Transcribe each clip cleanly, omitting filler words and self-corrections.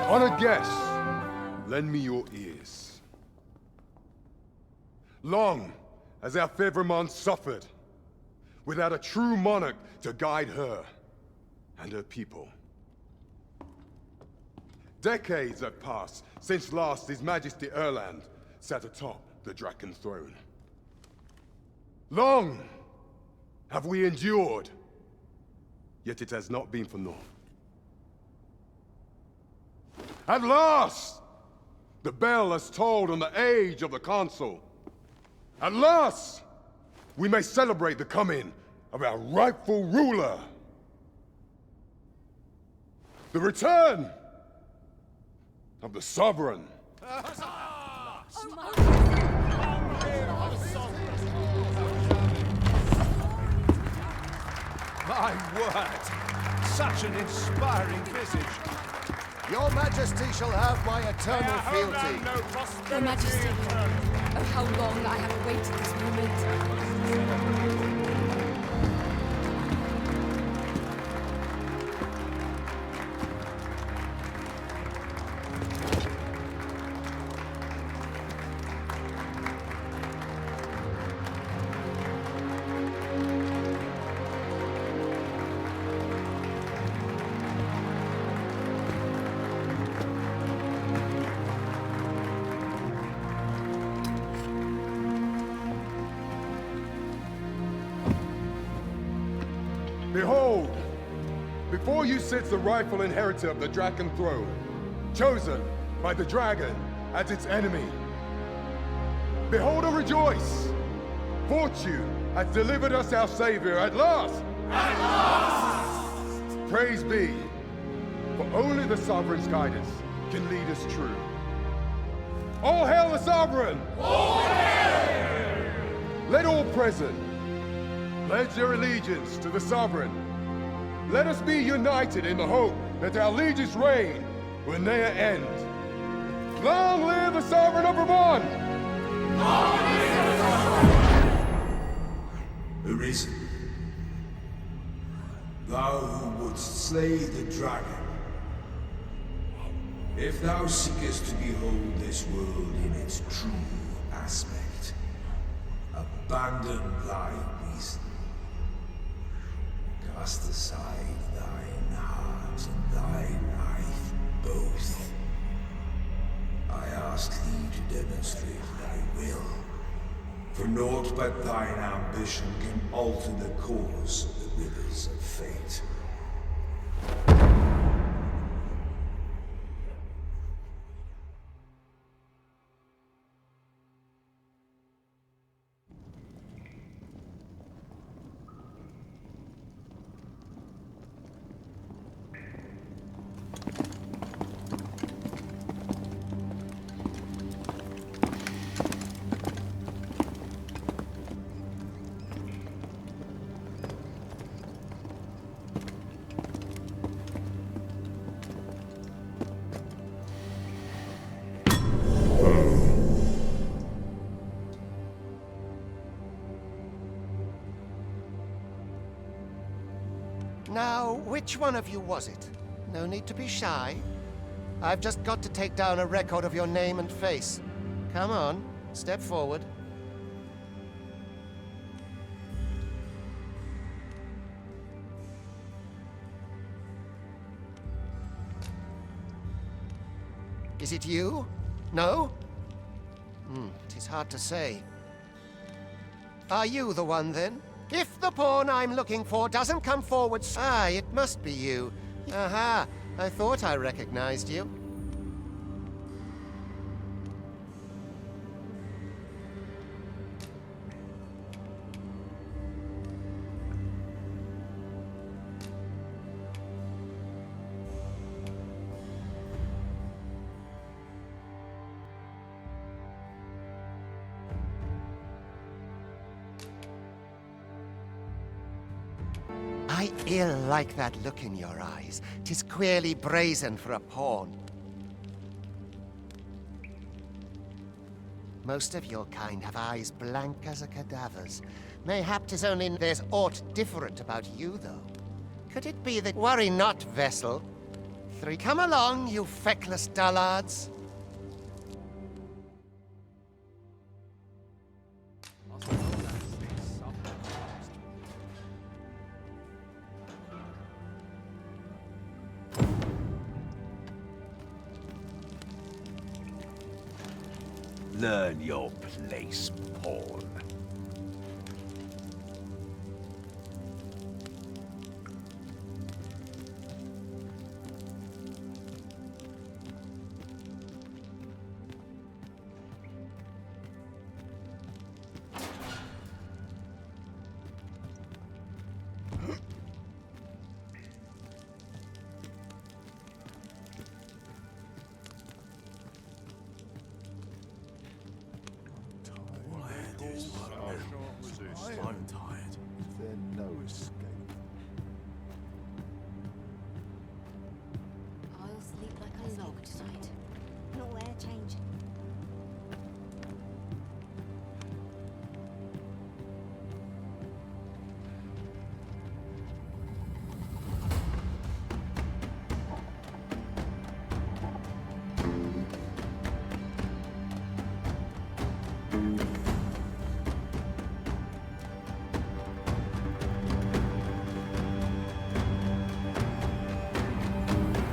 Honored guests, lend me your ears. Long has our Fevermond suffered, without a true monarch to guide her and her people. Decades have passed since last His Majesty Erland sat atop the Dragon throne. Long have we endured, yet it has not been for naught. At last, the bell has tolled on the age of the Council. At last, we may celebrate the coming of our rightful ruler. The return of the Sovereign. My word! Such an inspiring visage. Your Majesty shall have my eternal fealty. Your Majesty, oh how long I have awaited this moment. Behold, before you sits the rightful inheritor of the Dragon throne, chosen by the dragon as its enemy. Behold and rejoice! Fortune has delivered us our savior at last! At last! Praise be, for only the Sovereign's guidance can lead us true. All hail the Sovereign! All hail! Let all present pledge their allegiance to the Sovereign. Let us be united in the hope that our liege's reign will ne'er end. Long live the Sovereign of Vermont! Long live the Sovereign! Arisen, thou who wouldst slay the dragon, if thou seekest to behold this world in its true aspect, abandon thy reason. Cast aside thine heart and thy life both. I ask thee to demonstrate thy will, for naught but thine ambition can alter the course of the rivers of fate. Now, which one of you was it? No need to be shy. I've just got to take down a record of your name and face. Come on, step forward. Is it you? No? It is hard to say. Are you the one, then? If the pawn I'm looking for doesn't come forward... Ah, it must be you. Aha, I thought I recognized you. I ill like that look in your eyes. 'Tis queerly brazen for a pawn. Most of your kind have eyes blank as a cadaver's. Mayhap 'tis only there's aught different about you, though. Could it be that... Worry not, vessel. 3. Come along, you feckless dullards. Learn your place, pawn. I'm tired. Is there no escape? I'll sleep like a log tonight. No air change.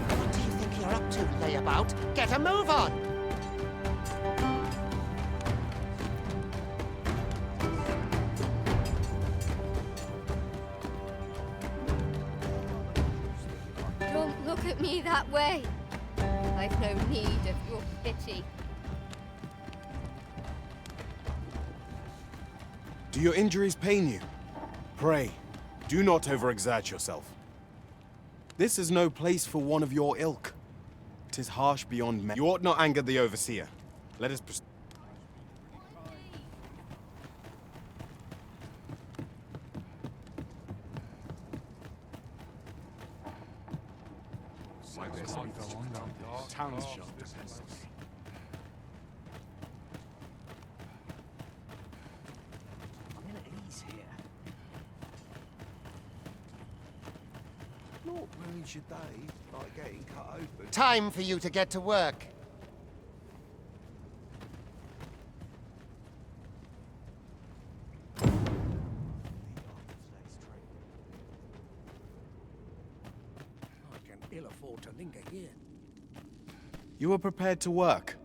What do you think you're up to, layabout? Get a move on! Don't look at me that way. I've no need of your pity. Do your injuries pain you? Pray, do not overexert yourself. This is no place for one of your ilk. 'Tis harsh beyond me. You ought not anger the overseer. Let us proceed. Not ruins your day, like getting cut open. Time for you to get to work. I can ill afford to linger here. You are prepared to work.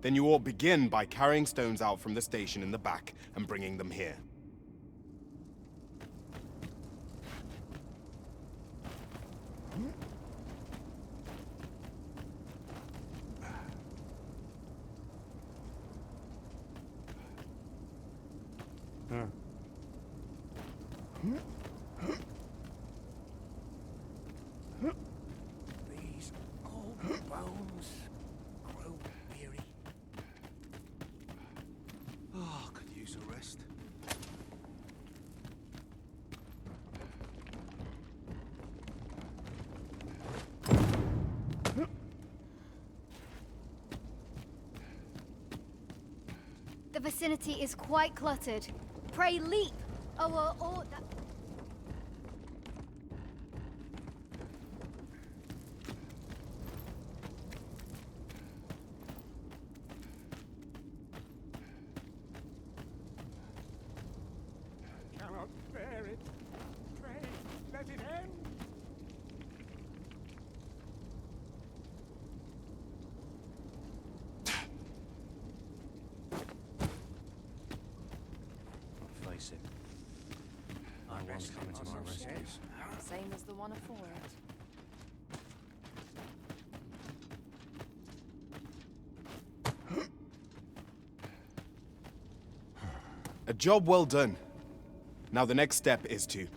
Then you ought begin by carrying stones out from the station in the back and bringing them here. These old bones grow weary. Oh, I could use a rest. The vicinity is quite cluttered. Pray leap! or that... Cannot bear it. Pray, let it end. Face it. No one's coming to my rescue. Same as the one afore it. A job well done. Now the next step is to...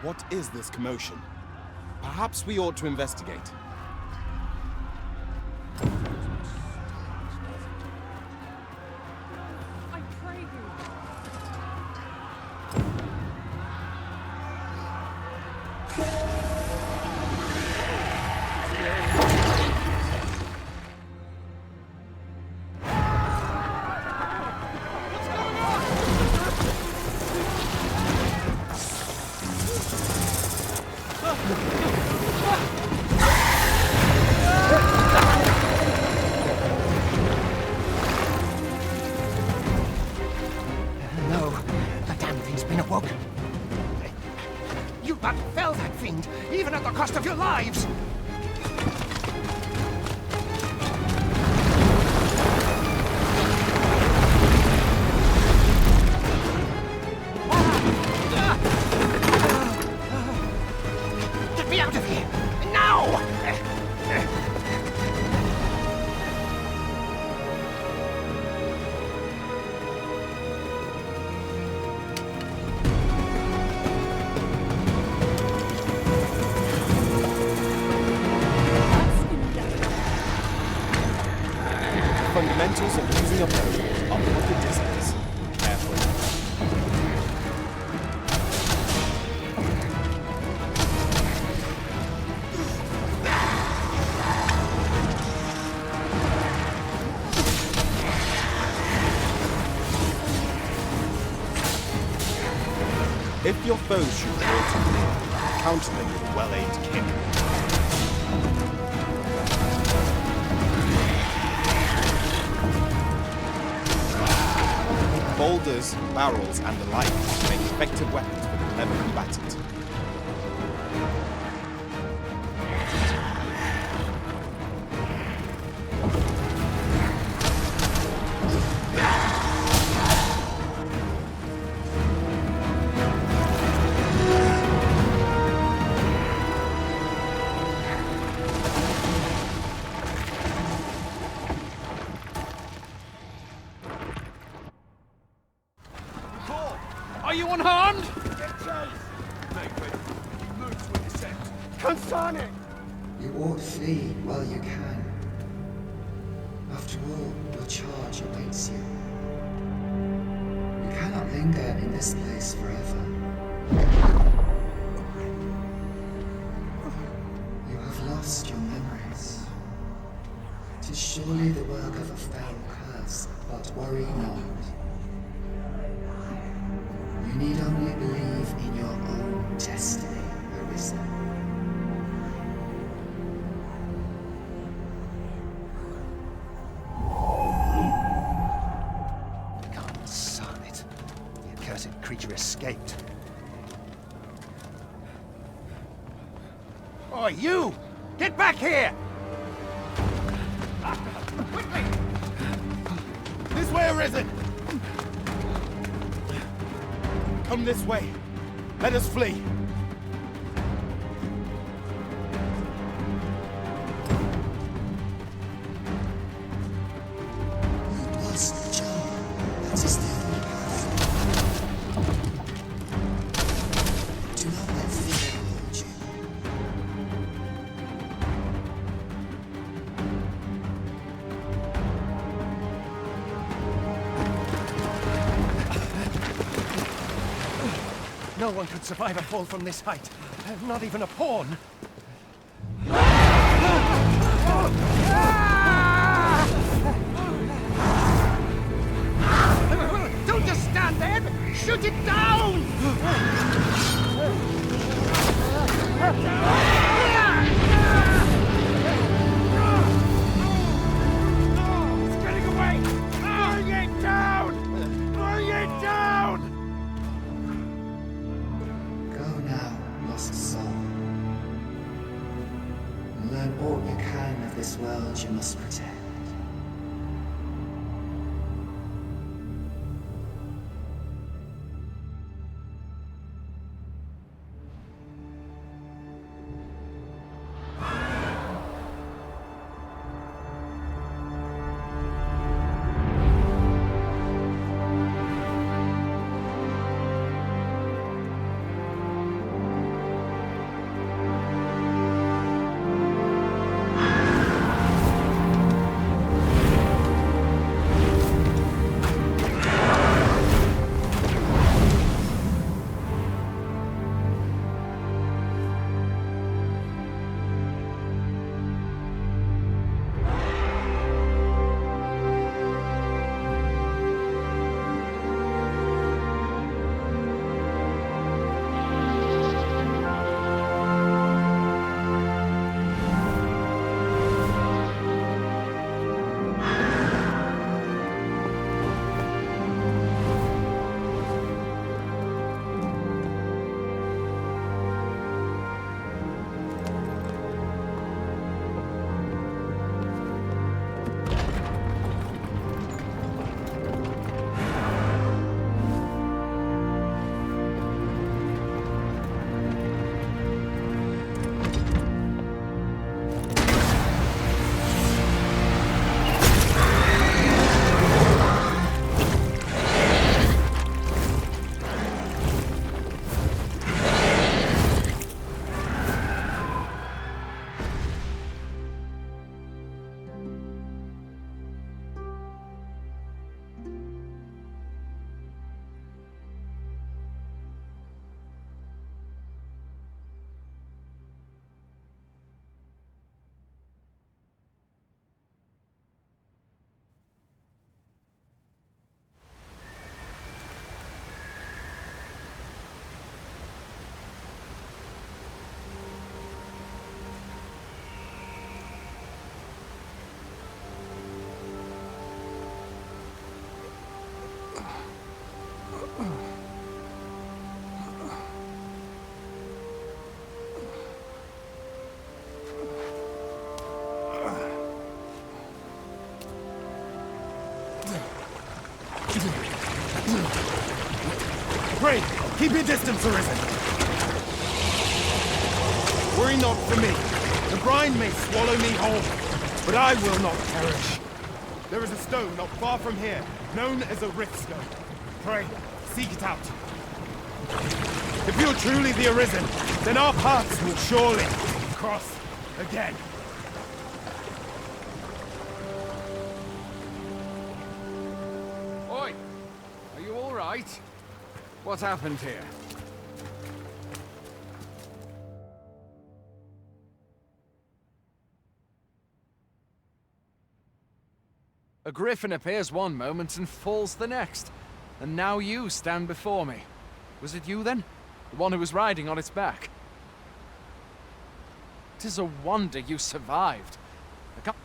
What is this commotion? Perhaps we ought to investigate. I pray you. fundamentals of using a bow up at the distance. Carefully. If your foes shoot draw too near, counter them with a well-aimed kick. Boulders, barrels, and the like make effective weapons for the clever combatant. Are you unharmed? You ought flee while you can. After all, your charge awaits you. You cannot linger in this place forever. You have lost your memories. 'Tis surely the work of a foul curse, but worry not. You need only believe in your own destiny, Arisen. Son it. The accursed creature escaped. Oh, you! Get back here! Quickly! This way, Arisen! Come this way. Let us flee. You must jump. That is the only path. Do not let fear hold you. No one could survive a fall from this height. Not even a pawn. Don't just stand there! Shoot it down! It's getting away! Bring it down! Bring it down! Go now, lost soul. And learn all you can of this world you must protect. Pray, keep your distance, Arisen. Worry not for me. The brine may swallow me whole, but I will not perish. There is a stone not far from here, known as a rift stone. Pray, seek it out. If you're truly the Arisen, then our paths will surely cross again. Oi! Are you all right? What happened here? A griffin appears one moment and falls the next. And now you stand before me. Was it you then? The one who was riding on its back? 'Tis a wonder you survived. I can't...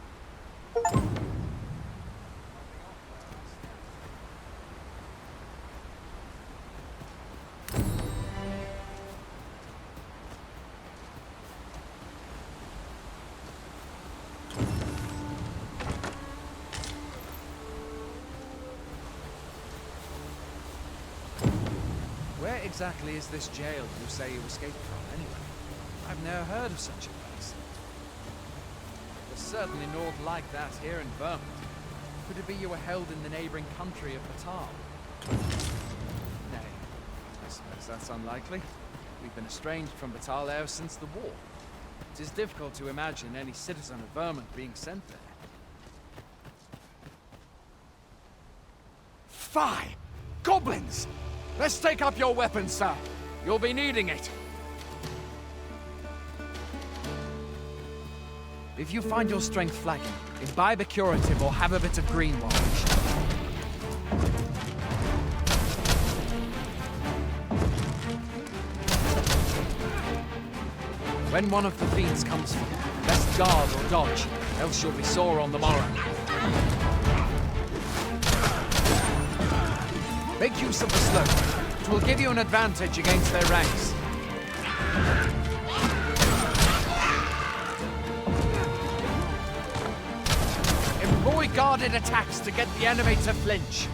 Where exactly is this jail you say you escaped from, anyway? I've never heard of such a place. There's certainly naught like that here in Vermont. Could it be you were held in the neighboring country of Batal? Nay, I suppose that's unlikely. We've been estranged from Batal ever since the war. It is difficult to imagine any citizen of Vermont being sent there. Fie! Goblins! Let's take up your weapons, sir. You'll be needing it. If you find your strength flagging, imbibe a curative or have a bit of green wash. When one of the fiends comes for you, best guard or dodge, else you'll be sore on the morrow. Make use of the slope. It will give you an advantage against their ranks. Employ guarded attacks to get the enemy to flinch.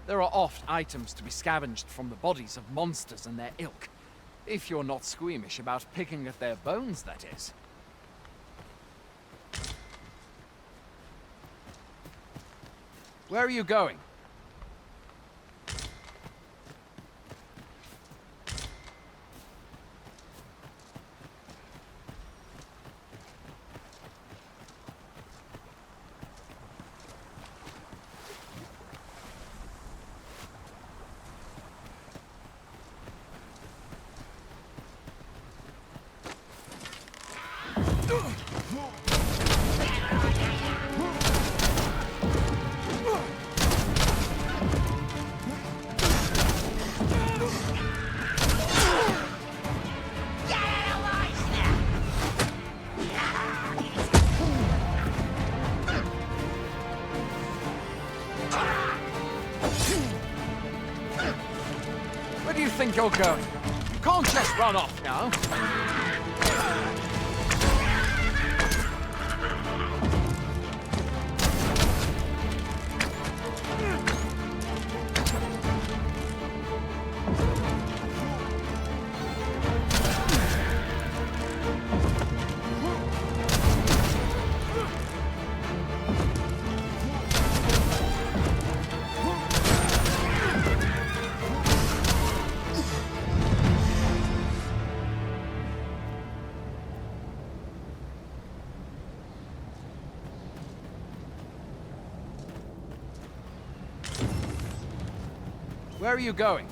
There are oft items to be scavenged from the bodies of monsters and their ilk. If you're not squeamish about picking at their bones, that is. Where are you going? Where do you think you're going? You can't just run off now. Where are you going?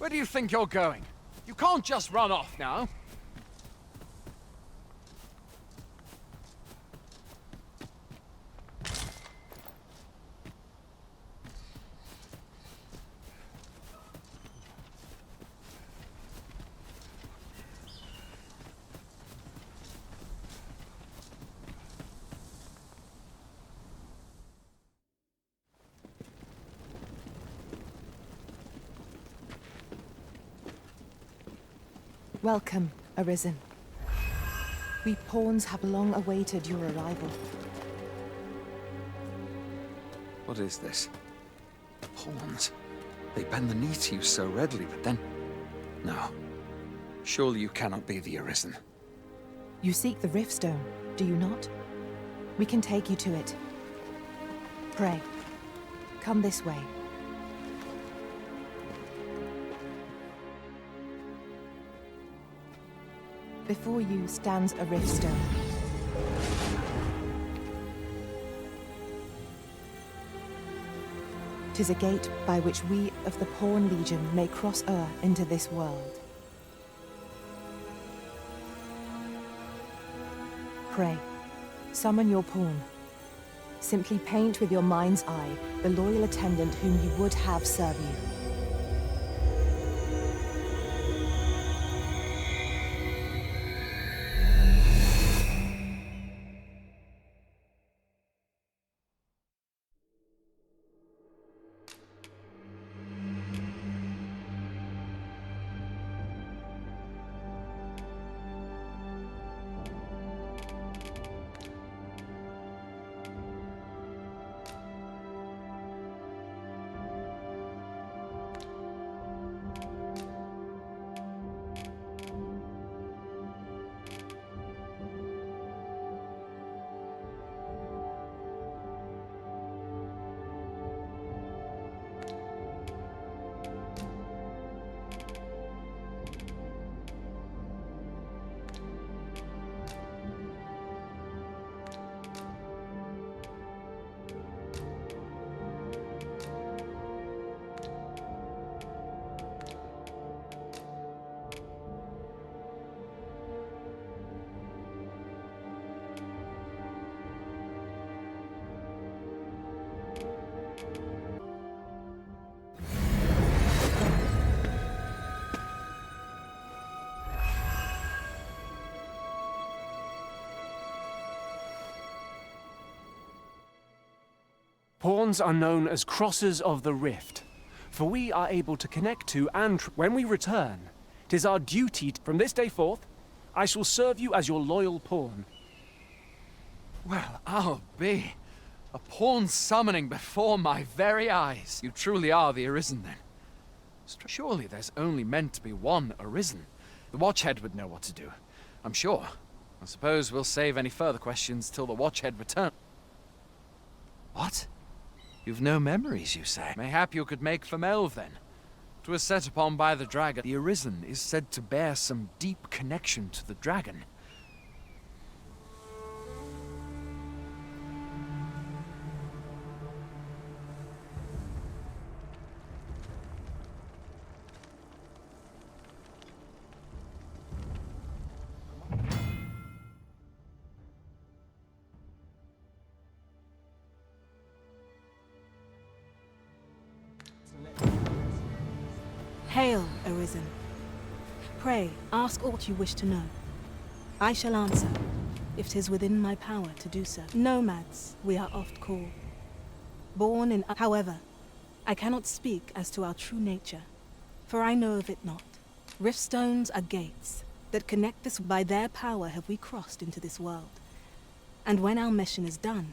Where do you think you're going? You can't just run off now. Welcome, Arisen. We pawns have long awaited your arrival. What is this? Pawns. They bend the knee to you so readily, but then... No. Surely you cannot be the Arisen. You seek the Riftstone, do you not? We can take you to it. Pray, come this way. Before you stands a Riftstone. Tis a gate by which we of the Pawn Legion may cross o'er into this world. Pray, summon your pawn. Simply paint with your mind's eye the loyal attendant whom you would have serve you. Pawns are known as crossers of the rift, for we are able to connect to and when we return, 'tis our duty from this day forth, I shall serve you as your loyal pawn. Well, I'll be. A pawn summoning before my very eyes. You truly are the Arisen, then. Surely there's only meant to be one Arisen. The Watchhead would know what to do, I'm sure. I suppose we'll save any further questions till the Watchhead returns. What? You've no memories, you say? Mayhap you could make for Melve, then. 'Twas set upon by the dragon. The Arisen is said to bear some deep connection to the dragon. Hail, Arisen. Pray, ask aught you wish to know. I shall answer, if 'tis within my power to do so. Nomads, we are oft called. Born in... However, I cannot speak as to our true nature, for I know of it not. Riftstones are gates that connect us. By their power have we crossed into this world. And when our mission is done,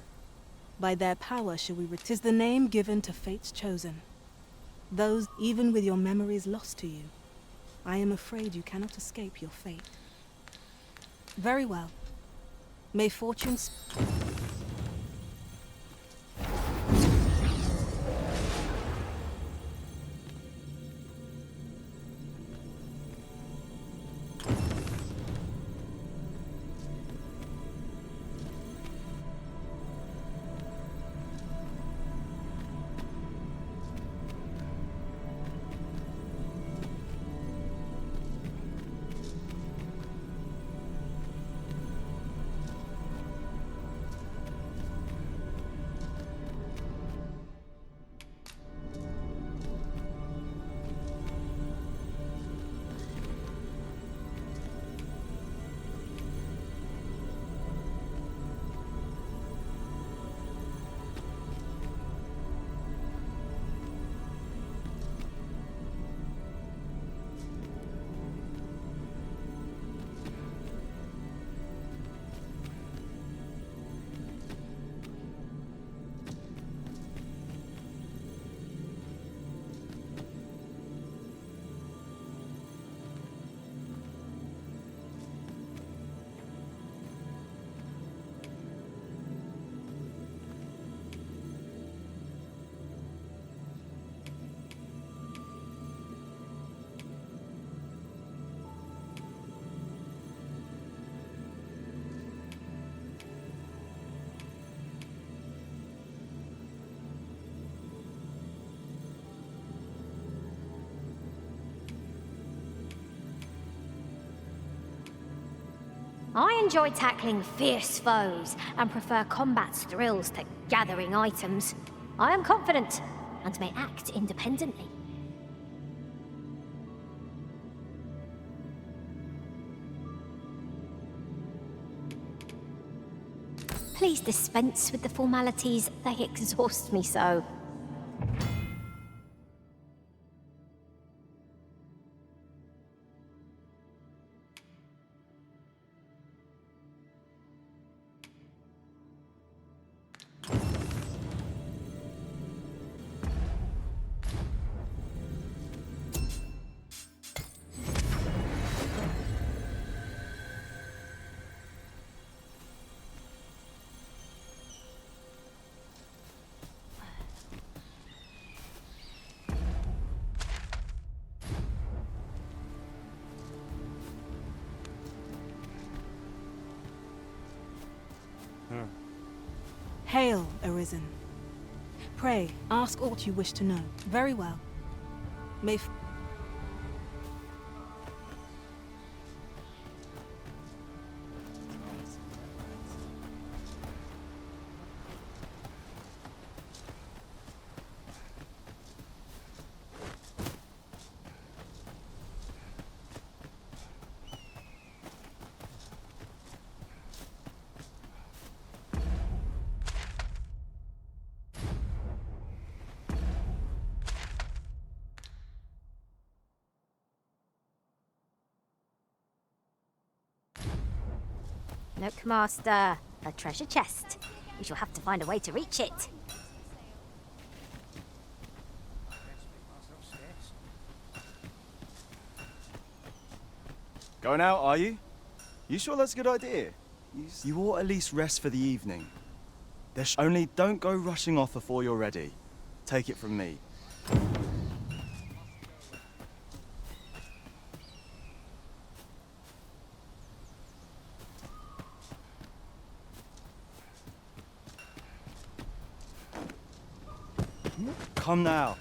by their power shall we... 'Tis the name given to fates chosen. Those, even with your memories lost to you, I am afraid you cannot escape your fate. Very well. May fortune... I enjoy tackling fierce foes and prefer combat's thrills to gathering items. I am confident and may act independently. Please dispense with the formalities. They exhaust me so. Hail, Arisen. Pray, ask aught you wish to know. Very well. May Look, Master. A treasure chest. We shall have to find a way to reach it. Going out, are you? You sure that's a good idea? You ought at least rest for the evening. Only don't go rushing off before you're ready. Take it from me. Come now.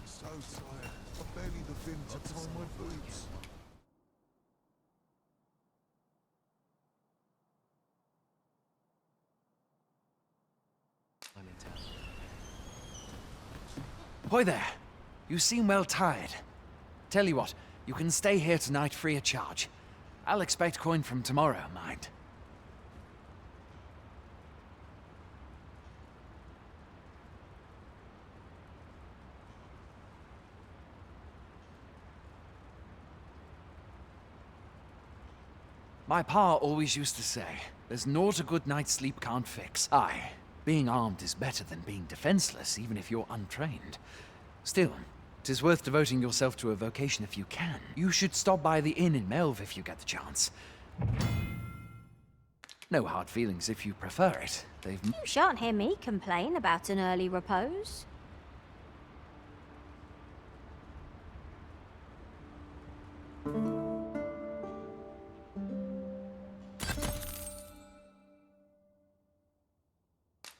So tired. I barely the vim to tie my boots. Hoy there. You seem well tired. Tell you what, you can stay here tonight free of charge. I'll expect coin from tomorrow, mind. My pa always used to say, there's naught a good night's sleep can't fix. Aye, being armed is better than being defenseless, even if you're untrained. Still, 'tis worth devoting yourself to a vocation if you can. You should stop by the inn in Melve if you get the chance. No hard feelings if you prefer it. You shan't hear me complain about an early repose.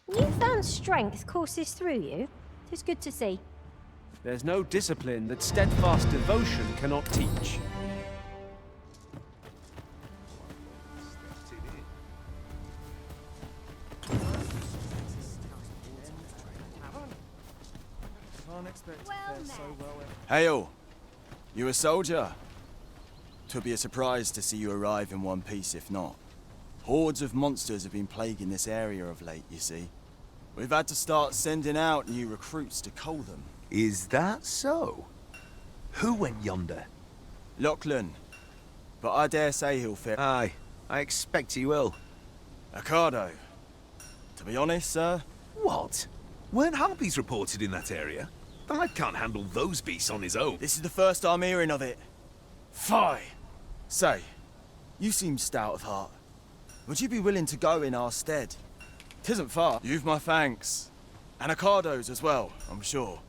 Newfound strength courses through you. 'Tis good to see. There's no discipline that steadfast devotion cannot teach. Hail! You a soldier? 'Twould be a surprise to see you arrive in one piece if not. Hordes of monsters have been plaguing this area of late, you see. We've had to start sending out new recruits to cull them. Is that so? Who went yonder? Lachlan. But I dare say he'll fit. Aye, I expect he will. Ricardo. To be honest, sir... What? Weren't harpies reported in that area? The lad can't handle those beasts on his own. This is the first I'm hearing of it. Fie! Say, you seem stout of heart. Would you be willing to go in our stead? 'Tisn't far. You've my thanks. And Ricardo's as well, I'm sure.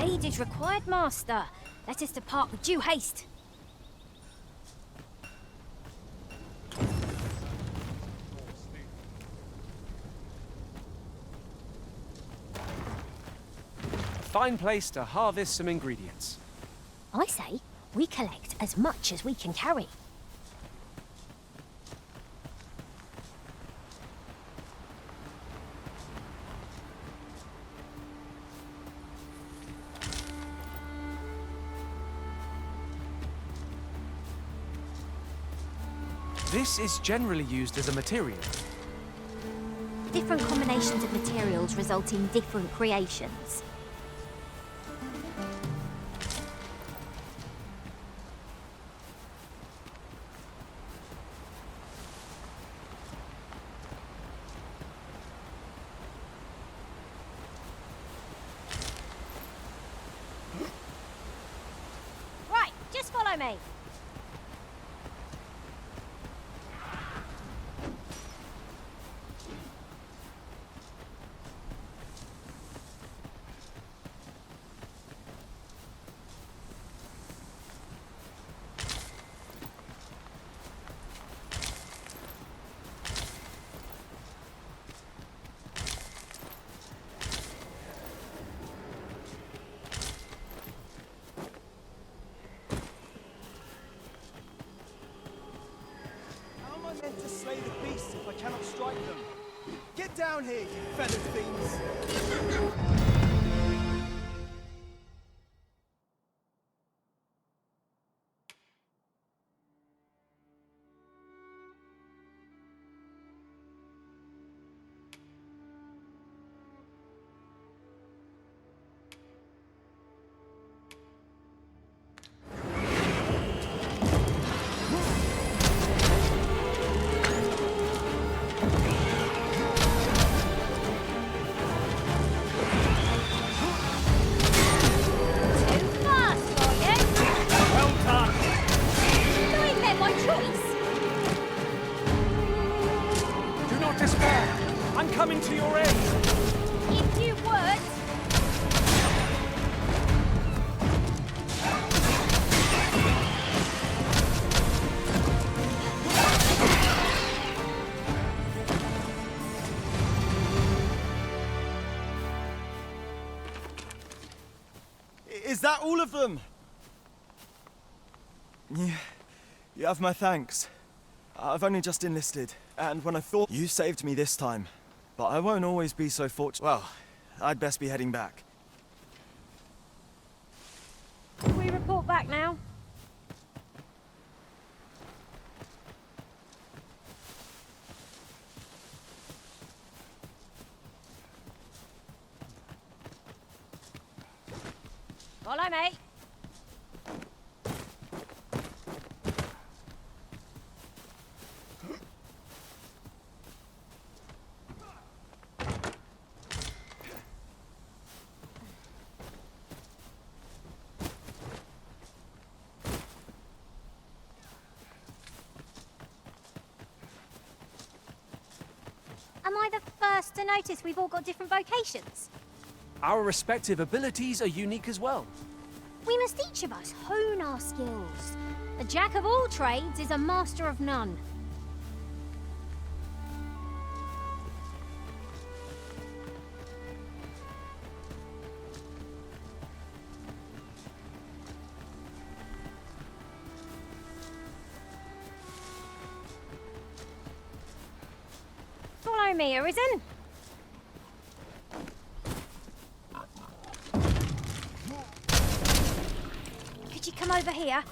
Aid is required, Master. Let us depart with due haste. Fine place to harvest some ingredients. I say, we collect as much as we can carry. This is generally used as a material. Different combinations of materials result in different creations. Right, just follow me. Meant to slay the beasts if I cannot strike them. Get down here, you feathered fiends! Coming to your aid! If you would! Is that all of them? You have my thanks. I've only just enlisted, and when I thought you saved me this time. But I won't always be so fortunate. Well, I'd best be heading back. We report back now. Follow me. Am I the first to notice we've all got different vocations? Our respective abilities are unique as well. We must each of us hone our skills. A jack of all trades is a master of none. Follow me, Arisen. Could you come over here?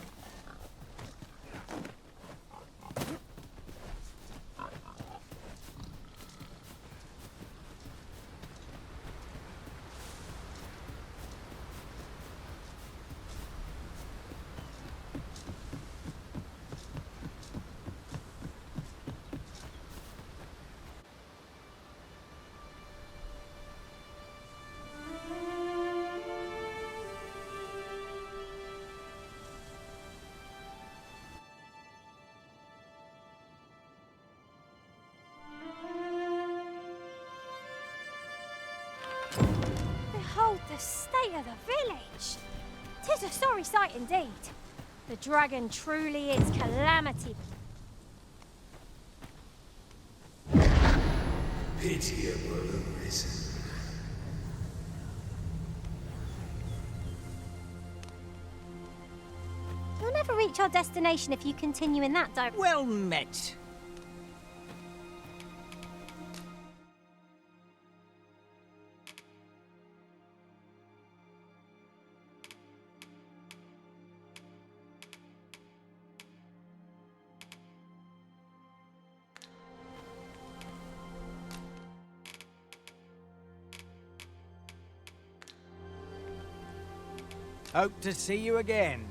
Behold the state of the village. 'Tis a sorry sight indeed. The dragon truly is calamity. Pitiable arisen. You'll never reach our destination if you continue in that direction. Well met. Hope to see you again.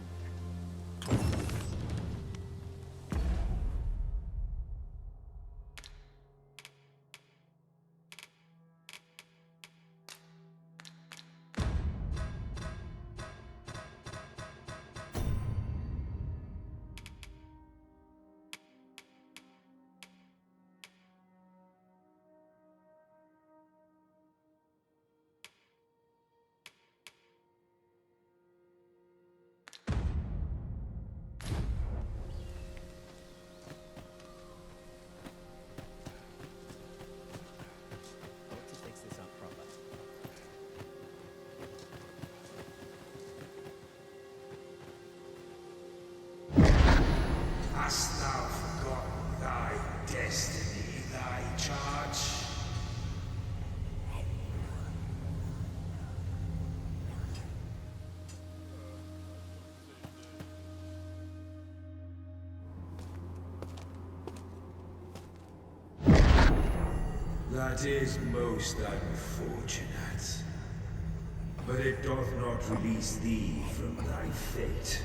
Hast thou forgotten thy destiny, thy charge? That is most unfortunate. But it doth not release thee from thy fate.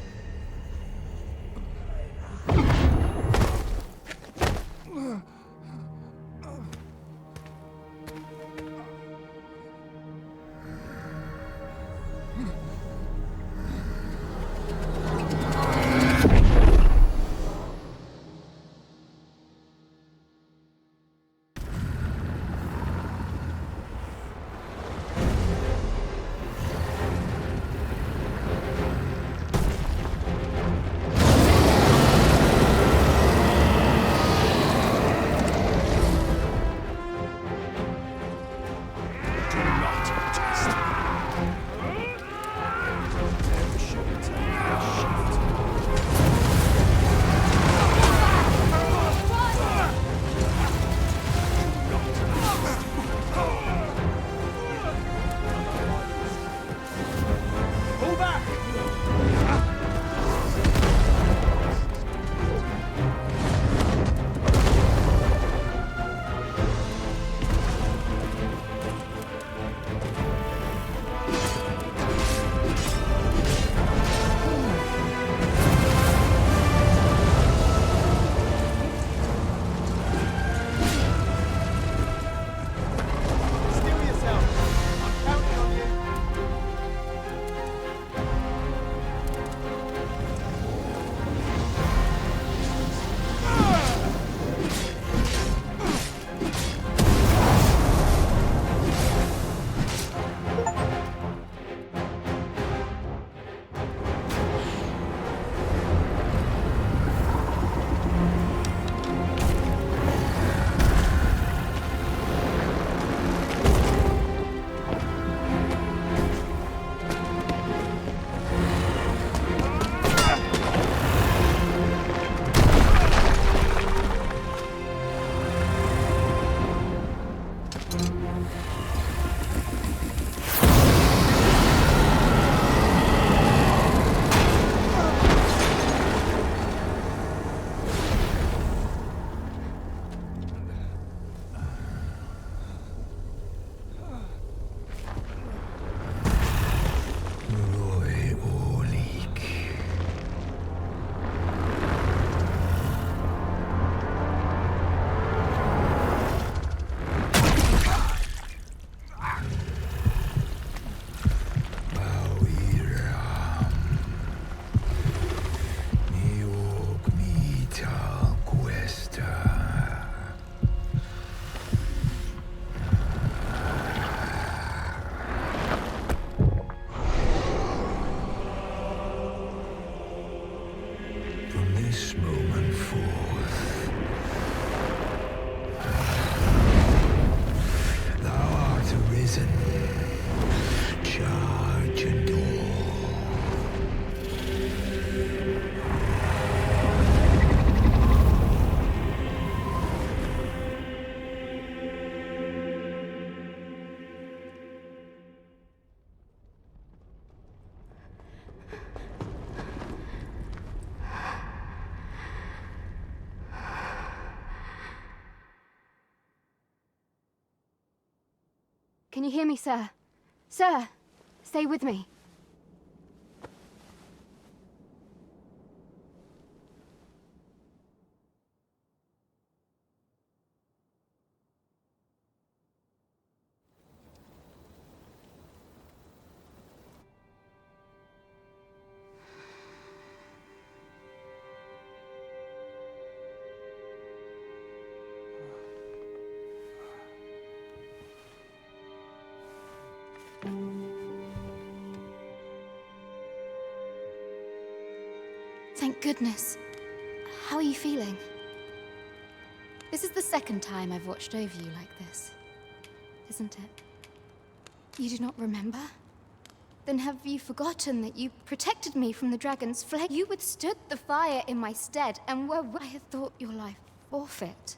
Can you hear me, sir? Sir, stay with me. Thank goodness. How are you feeling? This is the second time I've watched over you like this, isn't it? You do not remember? Then have you forgotten that you protected me from the dragon's flame? You withstood the fire in my stead, and I had thought your life forfeit.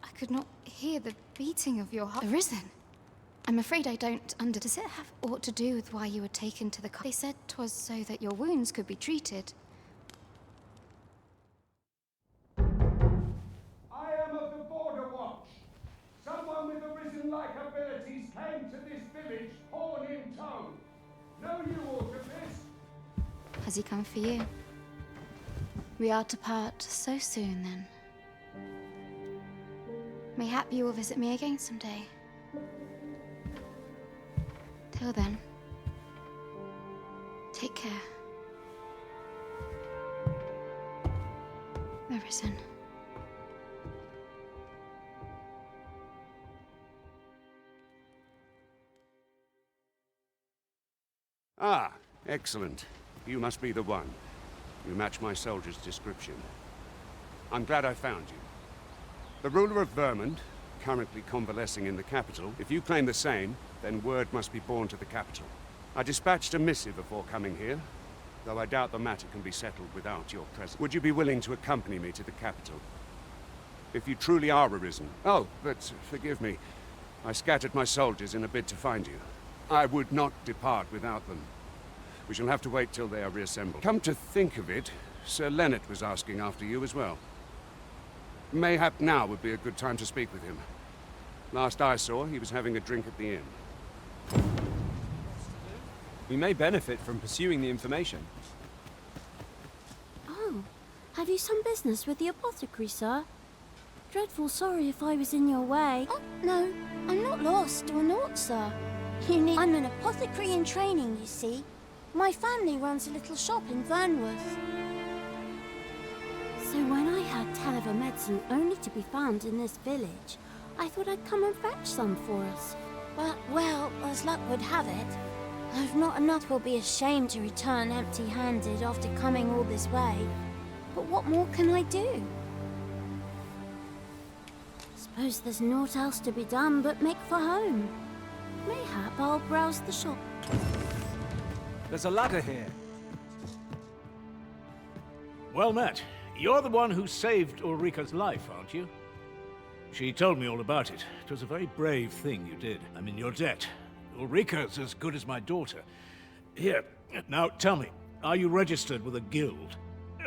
I could not hear the beating of your heart. Arisen. I'm afraid I don't Does it have aught to do with why you were taken to the They said 'twas so that your wounds could be treated. I am of the Border Watch. Someone with Arisen-like abilities came to this village, horn in tow. Know you aught of this? Has he come for you? We are to part so soon, then. Mayhap you will visit me again someday. Till then, take care. Arisen. Ah, excellent. You must be the one. You match my soldier's description. I'm glad I found you. The ruler of Vermont, currently convalescing in the capital. If you claim the same, then word must be borne to the capital. I dispatched a missive before coming here, though I doubt the matter can be settled without your presence. Would you be willing to accompany me to the capital? If you truly are Arisen. Oh, but forgive me. I scattered my soldiers in a bid to find you. I would not depart without them. We shall have to wait till they are reassembled. Come to think of it, Sir Leonard was asking after you as well. Mayhap now would be a good time to speak with him. Last I saw, he was having a drink at the inn. We may benefit from pursuing the information. Oh, have you some business with the apothecary, sir? Dreadful sorry if I was in your way. Oh, no, I'm not lost or naught, sir. I'm an apothecary in training, you see. My family runs a little shop in Vernworth. So when I heard tell of a medicine only to be found in this village, I thought I'd come and fetch some for us. But, well, as luck would have it, I've not enough. Will be ashamed to return empty-handed after coming all this way. But what more can I do? Suppose there's naught else to be done but make for home. Mayhap I'll browse the shop. There's a ladder here. Well met. You're the one who saved Ulrika's life, aren't you? She told me all about it. It was a very brave thing you did. I'm in your debt. Ulrika's as good as my daughter. Here, now tell me, are you registered with a guild?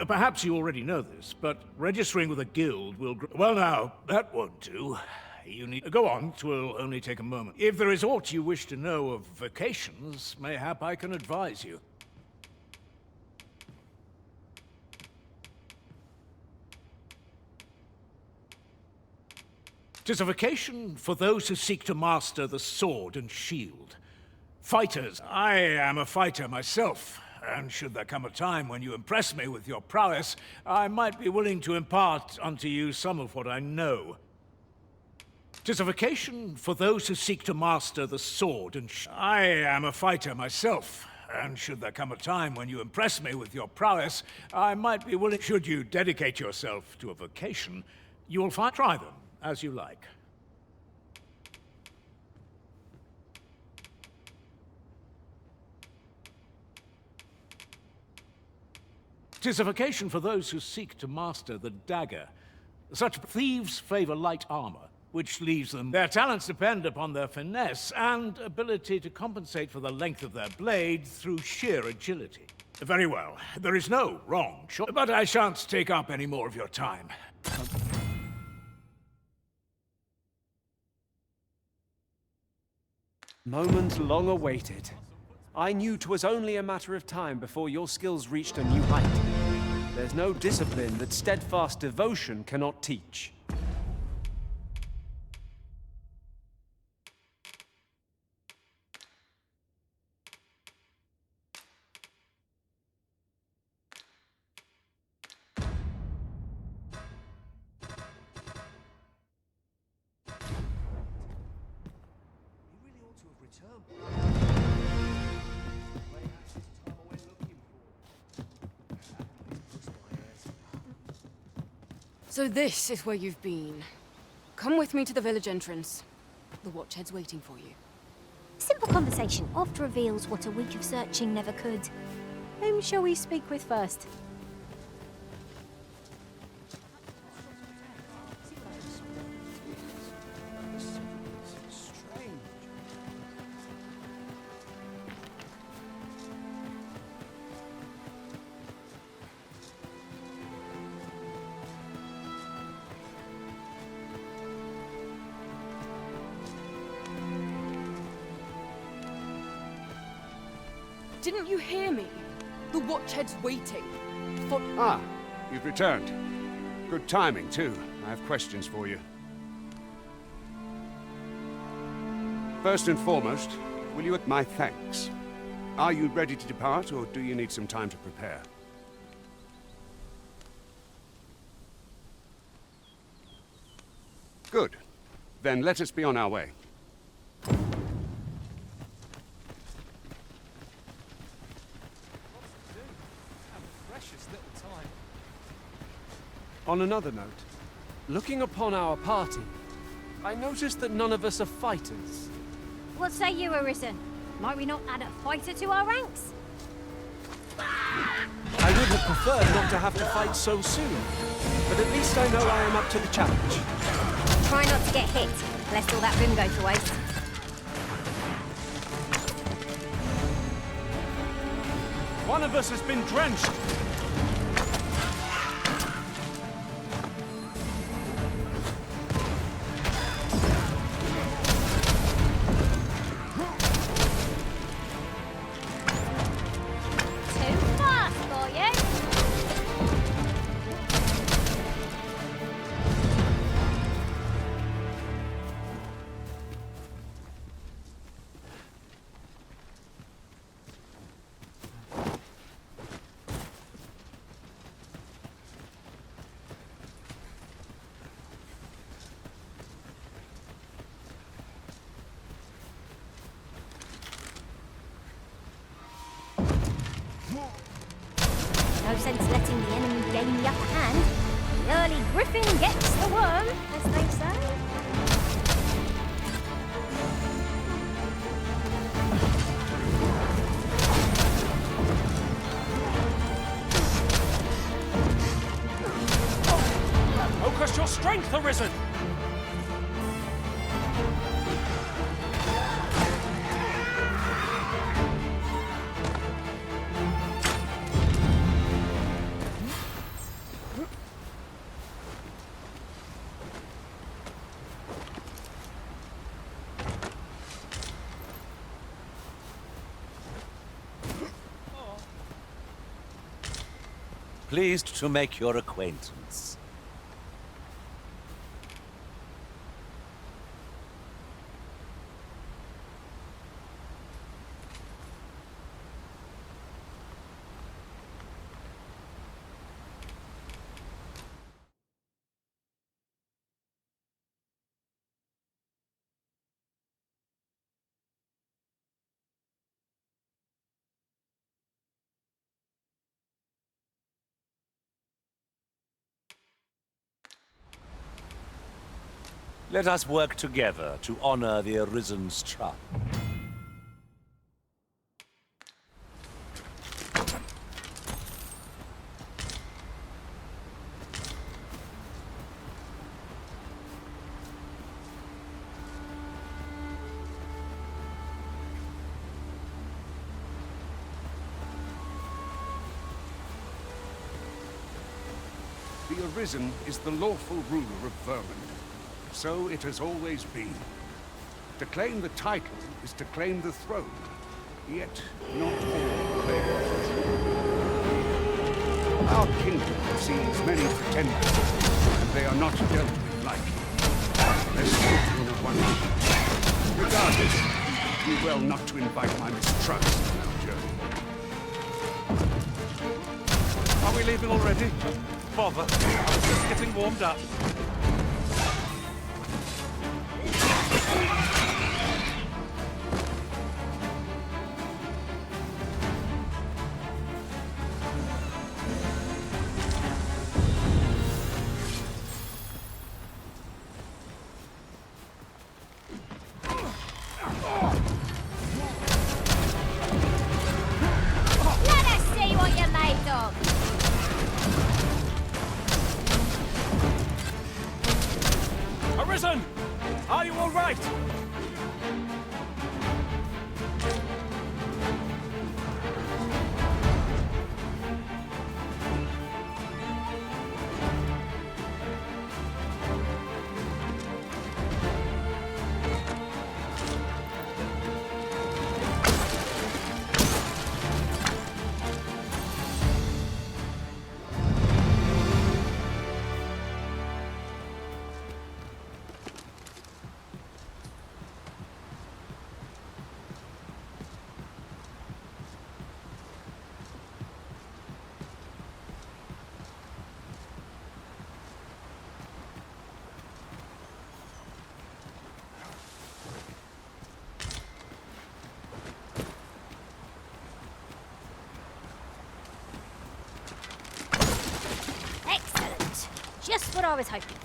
Perhaps you already know this, but registering with a guild will... Well now, that won't do. You need... Go on, 'twill only take a moment. If there is aught you wish to know of vacations, mayhap I can advise you. 'Tis a vacation for those who seek to master the sword and shield. Fighters. I am a fighter myself, and should there come a time when you impress me with your prowess, I might be willing to impart unto you some of what I know. 'Tis a vacation for those who seek to master the sword and I am a fighter myself, and should there come a time when you impress me with your prowess, I might be willing... Should you dedicate yourself to a vocation, you will find... Try them as you like. Tis a vocation for those who seek to master the dagger. Such thieves favor light armor, which leaves them... Their talents depend upon their finesse and ability to compensate for the length of their blade through sheer agility. Very well. There is no wrong choice, but I shan't take up any more of your time. Moment long awaited. I knew 'twas only a matter of time before your skills reached a new height. There's no discipline that steadfast devotion cannot teach. So this is where you've been. Come with me to the village entrance. The watchhead's waiting for you. Simple conversation oft reveals what a week of searching never could. Whom shall we speak with first? Didn't you hear me? The watchhead's waiting. Ah, you've returned. Good timing, too. I have questions for you. First and foremost, will you accept my thanks? Are you ready to depart, or do you need some time to prepare? Good. Then let us be on our way. On another note, looking upon our party, I noticed that none of us are fighters. What say you, Arisen? Might we not add a fighter to our ranks? I would have preferred not to have to fight so soon, but at least I know I am up to the challenge. Try not to get hit, lest all that room go to waste. One of us has been drenched. No sense letting the enemy gain the upper hand. The early griffin gets the worm, as they say. Focus your strength, Arisen! Pleased to make your acquaintance. Let us work together to honor the Arisen's trust. The Arisen is the lawful ruler of Vermont. So it has always been. To claim the title is to claim the throne. Yet, not all claim it. Our kingdom sees many pretenders, and they are not dealt with lightly. Unless you are one. Regardless, do well not to invite my mistrust on our journey. Are we leaving already? Bother. I was just getting warmed up. Are you all right? Just what I was hoping for.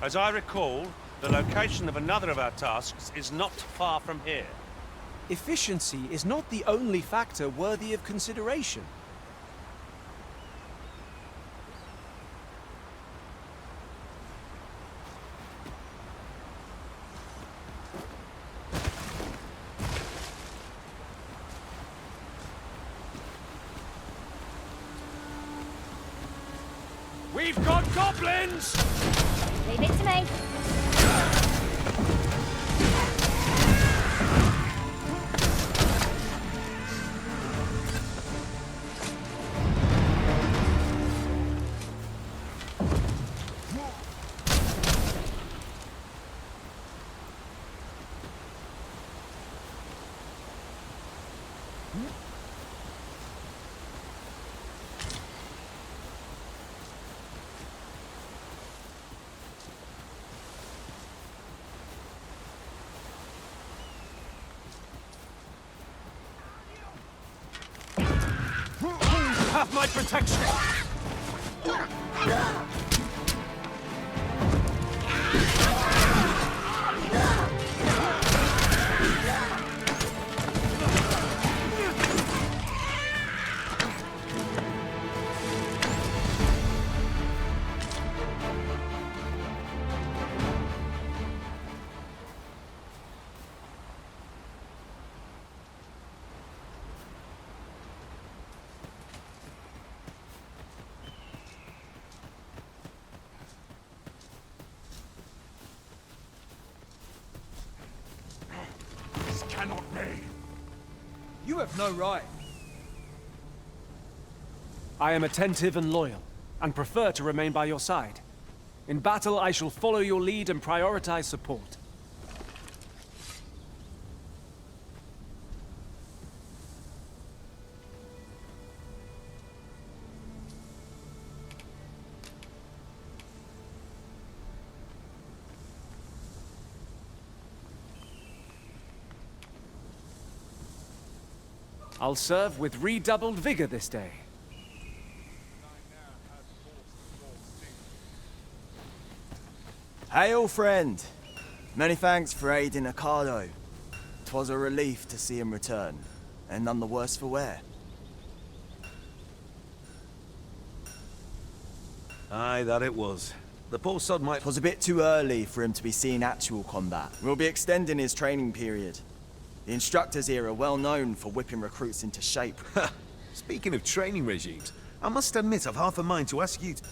As I recall, the location of another of our tasks is not far from here. Efficiency is not the only factor worthy of consideration. We've got goblins! Leave it to me. Have my protection! Cannot be. You have no right. I am attentive and loyal, and prefer to remain by your side. In battle, I shall follow your lead and prioritize support. I'll serve with redoubled vigor this day. Hail, friend! Many thanks for aiding Ricardo. 'Twas a relief to see him return, and none the worse for wear. Aye, that it was. The poor sod might... 'Twas a bit too early for him to be seeing actual combat. We'll be extending his training period. The instructors here are well known for whipping recruits into shape. Speaking of training regimes, I must admit I've half a mind to ask you to...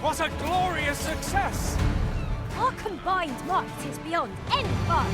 What a glorious success! Our combined might is beyond any foe.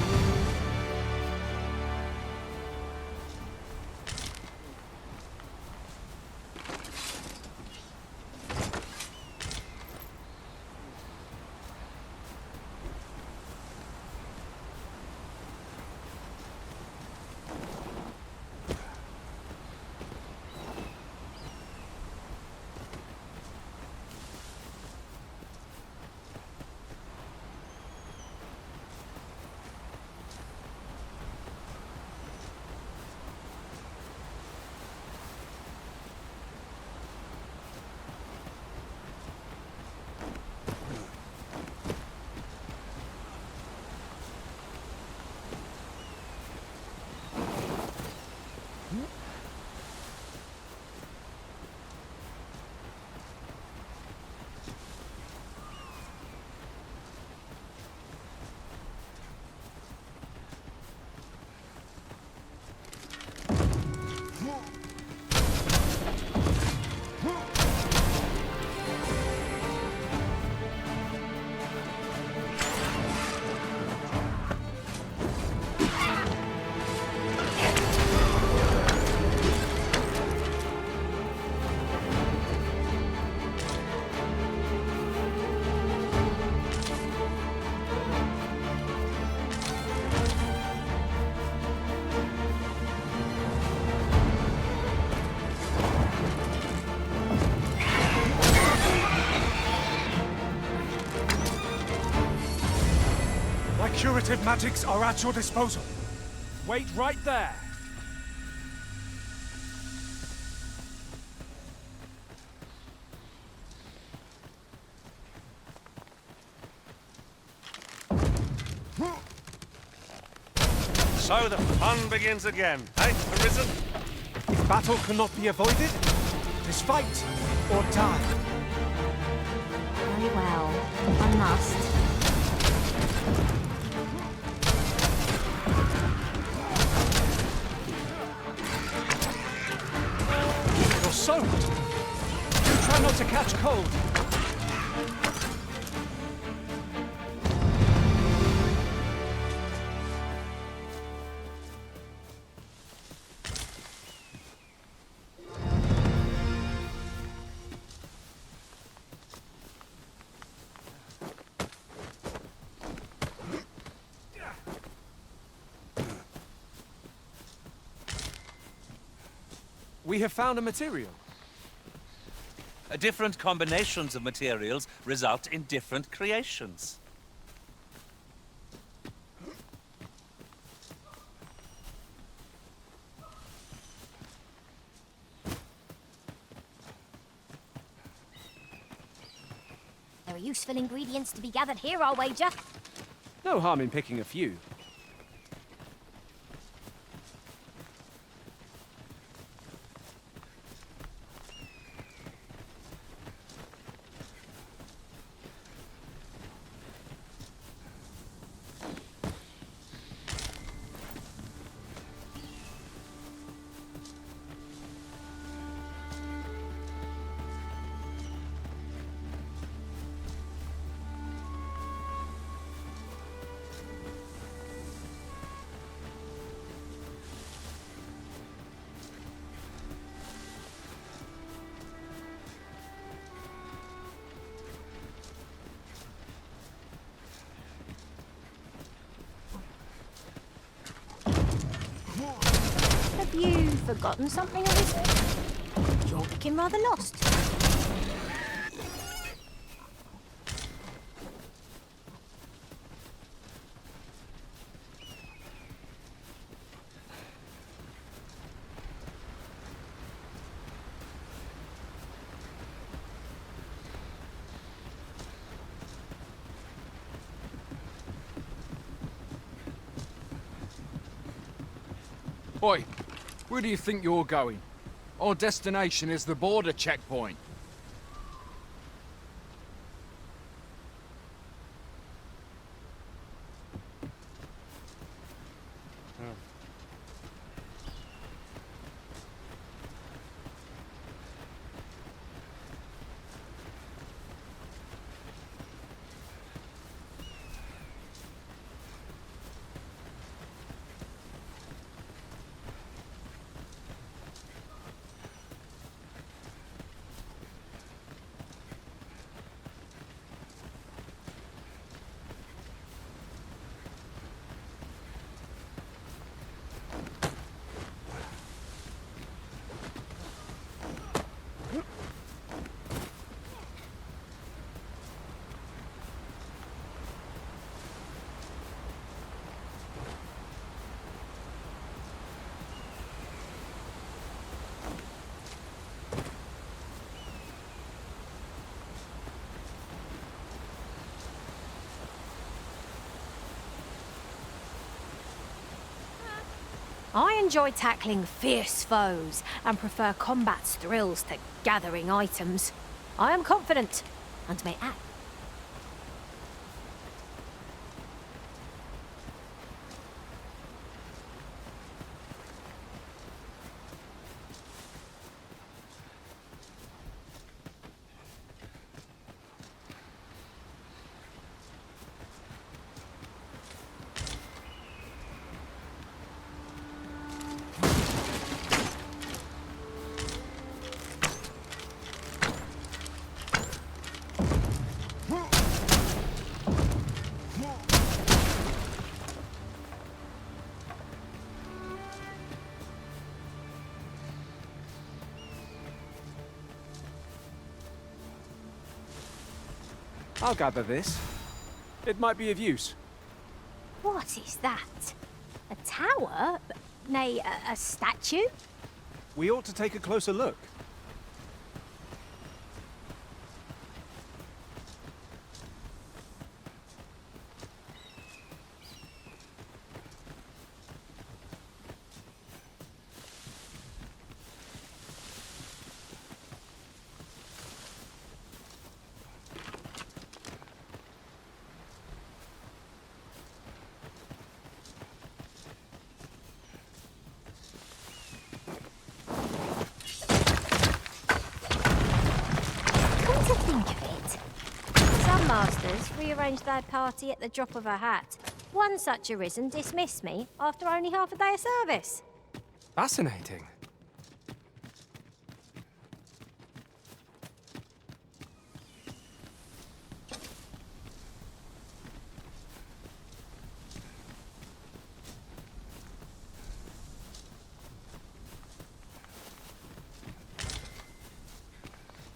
Curative magics are at your disposal. Wait right there. So the fun begins again, eh, Arisen? If battle cannot be avoided, tis fight or die. Very well. I must. You're soaked. Try not to catch cold. We have found a material. Different combinations of materials result in different creations. There are useful ingredients to be gathered here, I'll wager. No harm in picking a few. you forgotten something, Arisen? You're looking rather lost. Oi, where do you think you're going? Our destination is the border checkpoint. I enjoy tackling fierce foes and prefer combat's thrills to gathering items. I am confident and may act. I'll gather this. It might be of use. What is that? A tower? Nay, a statue? We ought to take a closer look. Masters rearrange their party at the drop of a hat. One such Arisen dismissed me after only half a day of service. Fascinating.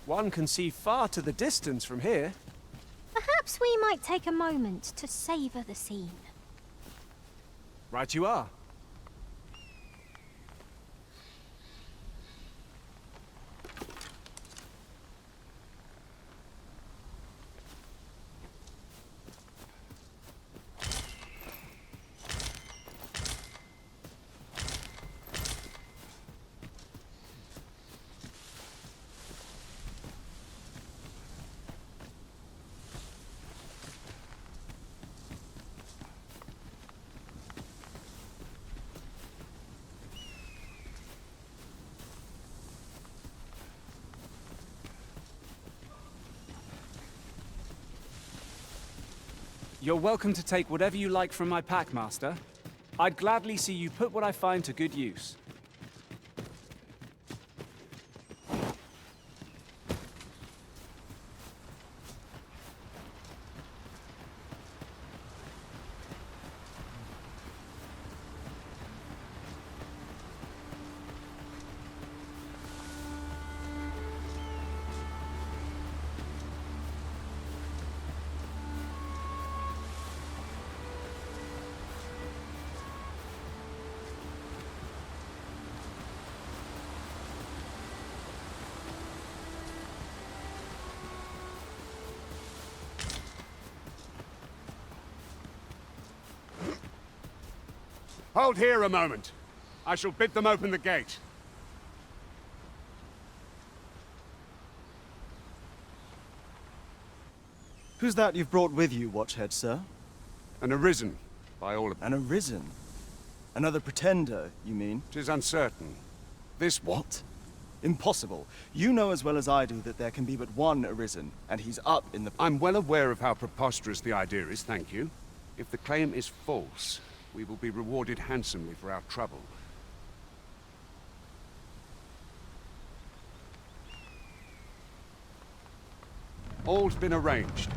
One can see far to the distance from here. Perhaps we might take a moment to savour the scene. Right you are. You're welcome to take whatever you like from my pack, Master. I'd gladly see you put what I find to good use. Hold here a moment. I shall bid them open the gate. Who's that you've brought with you, Watchhead, sir? An Arisen, by all of them. An Arisen? Another pretender, you mean? 'Tis uncertain. This... What? Impossible. You know as well as I do that there can be but one Arisen, and he's up in the... I'm well aware of how preposterous the idea is, thank you. If the claim is false, we will be rewarded handsomely for our trouble. All's been arranged.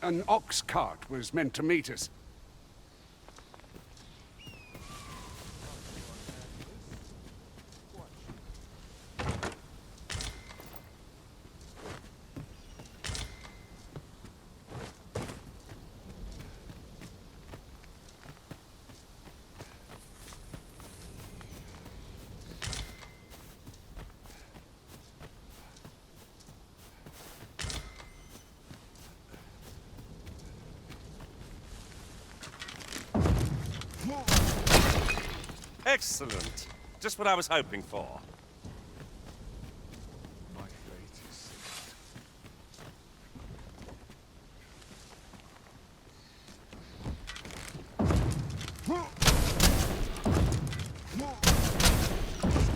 An ox cart was meant to meet us. Excellent. Just what I was hoping for. My fate is sealed.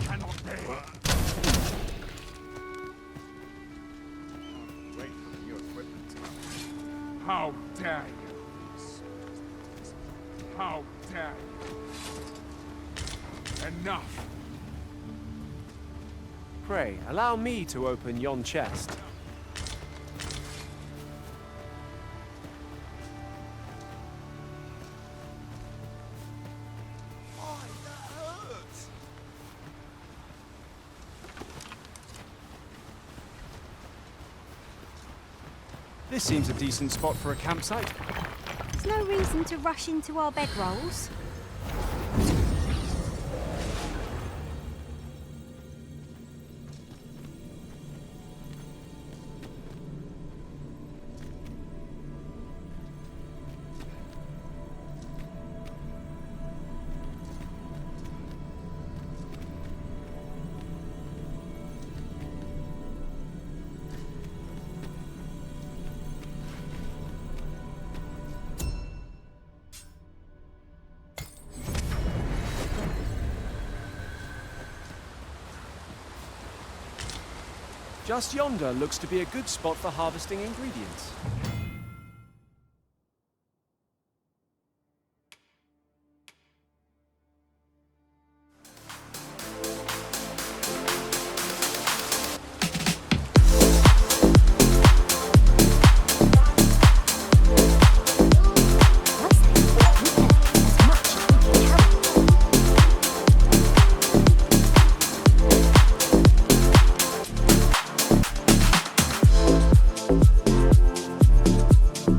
Cannot be. Wait for the new equipment. How dare you? How dare you? Enough! Pray, allow me to open yon chest. This seems a decent spot for a campsite. There's no reason to rush into our bedrolls. Just yonder looks to be a good spot for harvesting ingredients.